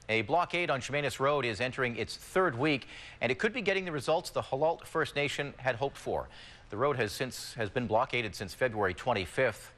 A blockade on Chemainus Road is entering its third week, and it could be getting the results the Halalt First Nation had hoped for. The road has been blockaded since February 25th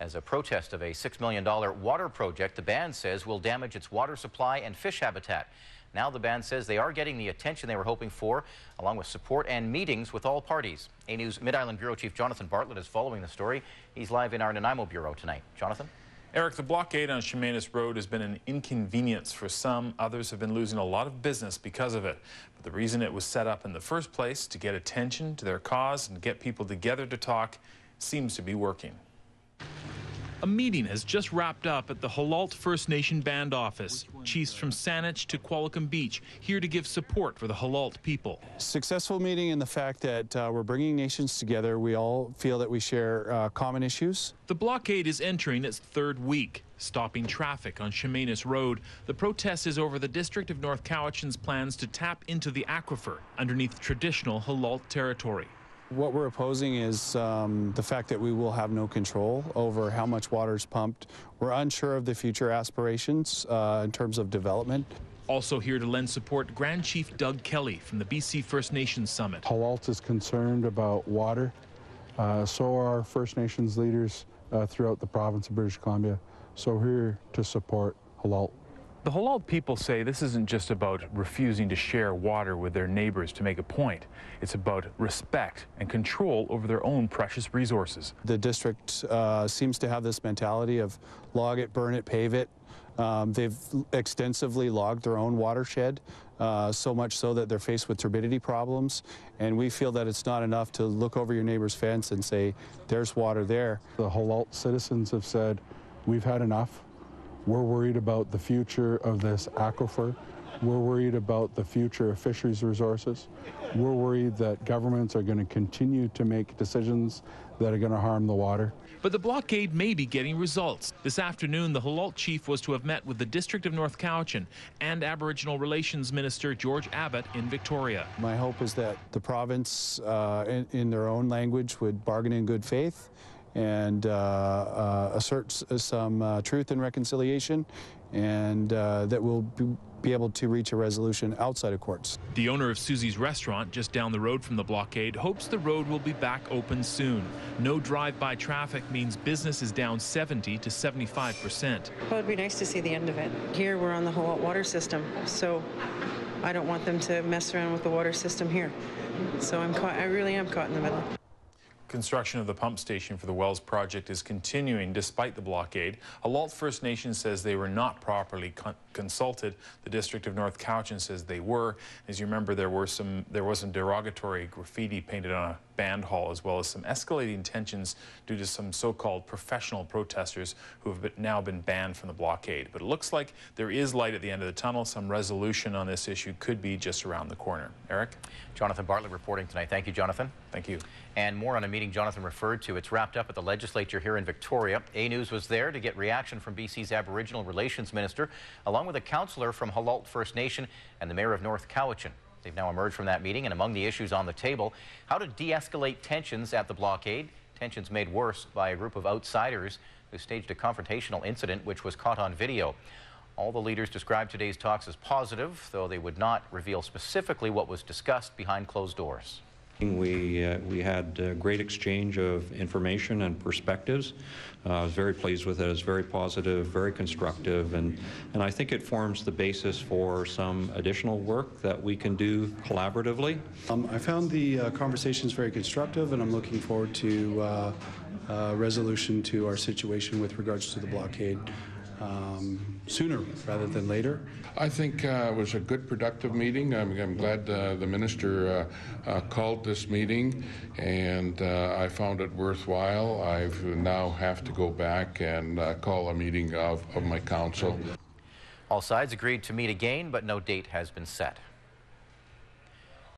as a protest of a $6 million water project the band says will damage its water supply and fish habitat. Now the band says they are getting the attention they were hoping for, along with support and meetings with all parties. A News Mid-Island Bureau Chief Jonathan Bartlett is following the story. He's live in our Nanaimo Bureau tonight. Jonathan? Eric, the blockade on Chemainus Road has been an inconvenience for some. Others have been losing a lot of business because of it. But the reason it was set up in the first place, to get attention to their cause and get people together to talk, seems to be working. A meeting has just wrapped up at the Halalt First Nation band office. Chiefs from Saanich to Qualicum Beach here to give support for the Halalt people. Successful meeting in the fact that we're bringing nations together. We all feel that we share common issues. The blockade is entering its third week, stopping traffic on Chemainus Road. The protest is over the District of North Cowichan's plans to tap into the aquifer underneath traditional Halalt territory. What we're opposing is the fact that we will have no control over how much water is pumped. We're unsure of the future aspirations in terms of development. Also here to lend support, Grand Chief Doug Kelly from the BC First Nations Summit. Halalt is concerned about water. So are First Nations leaders throughout the province of British Columbia. So we're here to support Halalt. The Halalt people say this isn't just about refusing to share water with their neighbors to make a point. It's about respect and control over their own precious resources. The district seems to have this mentality of log it, burn it, pave it. They've extensively logged their own watershed, so much so that they're faced with turbidity problems. And we feel that it's not enough to look over your neighbor's fence and say, there's water there. The Halalt citizens have said, we've had enough. We're worried about the future of this aquifer. We're worried about the future of fisheries resources. We're worried that governments are going to continue to make decisions that are going to harm the water. But the blockade may be getting results. This afternoon, the Halalt chief was to have met with the District of North Cowichan and Aboriginal Relations Minister George Abbott in Victoria. My hope is that the province, in their own language, would bargain in good faith and assert some truth and reconciliation, and that we'll be able to reach a resolution outside of courts. The owner of Susie's restaurant, just down the road from the blockade, hopes the road will be back open soon. No drive-by traffic means business is down 70 to 75%. Well, it'd be nice to see the end of it. Here we're on the Halalt water system, so I don't want them to mess around with the water system here. So I really am caught in the middle. Construction of the pump station for the Wells project is continuing despite the blockade. Halalt First Nation says they were not properly consulted. The District of North Cowichan says they were. As you remember, there was some derogatory graffiti painted on a band hall, as well as some escalating tensions due to some so-called professional protesters who have now been banned from the blockade. But it looks like there is light at the end of the tunnel. Some resolution on this issue could be just around the corner. Eric? Jonathan Bartlett reporting tonight. Thank you, Jonathan. Thank you. And more on a meeting Jonathan referred to. It's wrapped up at the legislature here in Victoria. A News was there to get reaction from BC's Aboriginal Relations Minister, along with a councillor from Halalt First Nation and the Mayor of North Cowichan. They've now emerged from that meeting, and among the issues on the table, how to de-escalate tensions at the blockade, tensions made worse by a group of outsiders who staged a confrontational incident which was caught on video. All the leaders described today's talks as positive, though they would not reveal specifically what was discussed behind closed doors. We had a great exchange of information and perspectives. I was very pleased with it. It was very positive, very constructive, and I think it forms the basis for some additional work that we can do collaboratively. I found the conversations very constructive, and I'm looking forward to resolution to our situation with regards to the blockade sooner rather than later. I think it was a good, productive meeting. I'm glad the minister called this meeting, and I found it worthwhile. I now have to go back and call a meeting of my council. All sides agreed to meet again, but no date has been set.